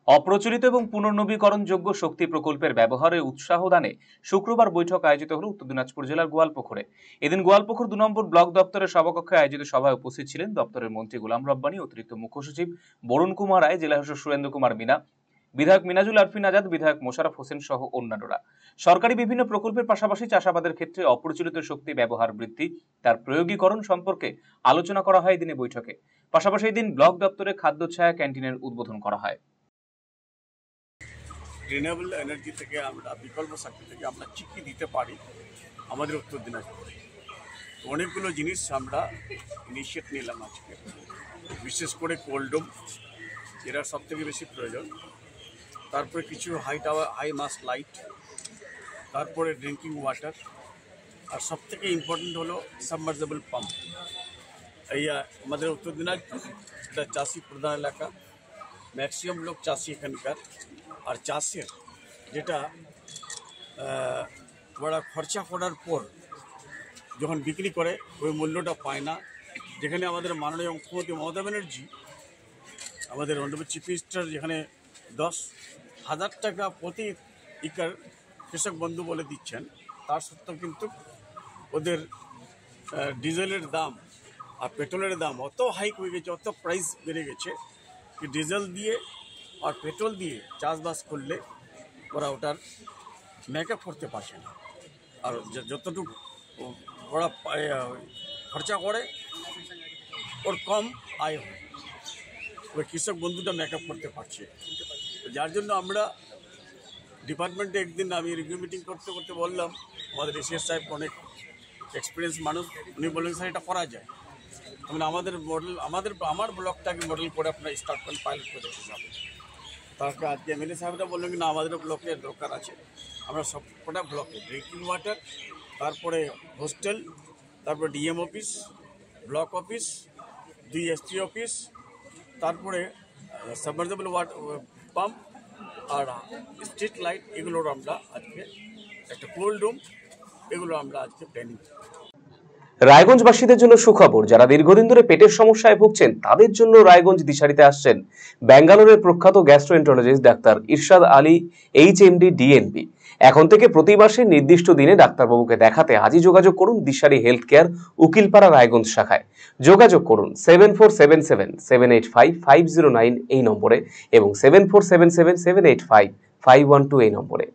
অপ্রচলিত এবং পুনর্নবীকরণযোগ্য শক্তি প্রকল্পের ব্যবহারে উৎসাহ দানে শুক্রবার বৈঠক আয়োজিত হল উত্তর দিনাজপুর জেলার গোয়ালপুকুরে। এদিন গোয়ালপুকুর ২ নম্বর ব্লক দপ্তরের সভাকক্ষে আয়োজিত সভায় উপস্থিত ছিলেন দপ্তরের মন্ত্রী গোলাম রব্বানী, অতিরিক্ত মুখ্য সচিব বরুণ কুমার রায়, জেলা শাসক সুরেন্দ্র কুমার মিনা, বিধায়ক মিনাজুল আরফিন আজাদ, বিধায়ক মোশাররফ হোসেন সহ অন্যান্যরা। সরকারি বিভিন্ন প্রকল্পের পাশাপাশি চাষাবাদের ক্ষেত্রে অপ্রচলিত শক্তি ব্যবহার বৃদ্ধি, তার প্রয়োগীকরণ সম্পর্কে আলোচনা করা হয় এদিনে বৈঠকে। পাশাপাশি এদিন ব্লক দপ্তরে খাদ্য ছায়া ক্যান্টিনের উদ্বোধন করা হয়। রিনিউয়েবল এনার্জি থেকে আমরা বিকল্প শক্তি থেকে আমরা চিকি দিতে পারি আমাদের উত্তর দিনাজপুরে। অনেকগুলো জিনিস আমরা ইনিশিয়েট নিলাম আজকে, বিশেষ করে কোল্ডরুম, যেটা সবথেকে বেশি প্রয়োজন। তারপরে কিছু হাই মাস্ট লাইট, তারপরে ড্রিঙ্কিং ওয়াটার, আর সবথেকে ইম্পর্টেন্ট হলো সাবমার্সিবল পাম্প। এই আমাদের উত্তর দিনাজপুর এটা চাষি প্রধান এলাকা, ম্যাক্সিমাম লোক চাষি এখানকার। আর চাষের যেটা বড় খরচা করার পর যখন বিক্রি করে ওই মূল্যটা পায় না, যেখানে আমাদের মাননীয় মুখ্যমন্ত্রী মমতা ব্যানার্জি, আমাদের অনারেবল চিফ মিনিস্টার, যেখানে 10,000 টাকা প্রতি একর কৃষক বন্ধু বলে দিচ্ছেন, তার সত্ত্বেও কিন্তু ওদের ডিজেলের দাম আর পেট্রোলের দাম অত হাইক হয়ে গেছে, অত প্রাইস বেড়ে গেছে কি ডিজেল দিয়ে আর পেট্রোল দিয়ে চাষবাস করলে ওরা ওটার মেকআপ করতে পারছে না। আর যতটুকু ওরা খরচা করে ওর কম আয় হয়, ওই কৃষক বন্ধুটা মেকআপ করতে পারছে। যার জন্য আমরা ডিপার্টমেন্টে একদিন আমি রিভিউ মিটিং করতে করতে বললাম, আমাদের এসিএস সাহেব অনেক এক্সপিরিয়েন্স মানুষ, উনি বললেন স্যার এটা করা যায়। মানে আমাদের মডেল, আমার ব্লকটাকে মডেল করে আপনারা স্টার্ট করেন, পাইলট প্রজেক্ট হিসাবে। তারপরে আজকে এমএলএ সাহেবরা বললেন কি না, আমাদের ব্লকের দরকার আছে। আমরা সবকটা ব্লকে ড্রিঙ্কিং ওয়াটার, তারপরে হোস্টেল, তারপরে DM office, block office, 2 SP office, তারপরে সাবমার্সিবল ওয়াটার পাম্প আর স্ট্রিট লাইট, এগুলোর আমরা আজকে একটা কোল্ড রুম, এগুলো আমরা আজকে প্ল্যানিং। রায়গঞ্জবাসীদের জন্য সুখবর, যারা দীর্ঘদিন ধরে পেটের সমস্যায় ভুগছেন তাদের জন্য রায়গঞ্জ দিশারিতে আসছেন ব্যাঙ্গালোরের প্রখ্যাত গ্যাস্ট্রোএন্টারোলজিস্ট ডাক্তার ইরশাদ আলী, এইচএমডি, ডিএনবি। এখন থেকে প্রতি মাসে নির্দিষ্ট দিনে ডাক্তারবাবুকে দেখাতে আজই যোগাযোগ করুন দিশারি হেলথ কেয়ার, উকিলপাড়া, রায়গঞ্জ শাখায়। যোগাযোগ করুন 7477785509 এই নম্বরে এবং 7477785512 এই নম্বরে।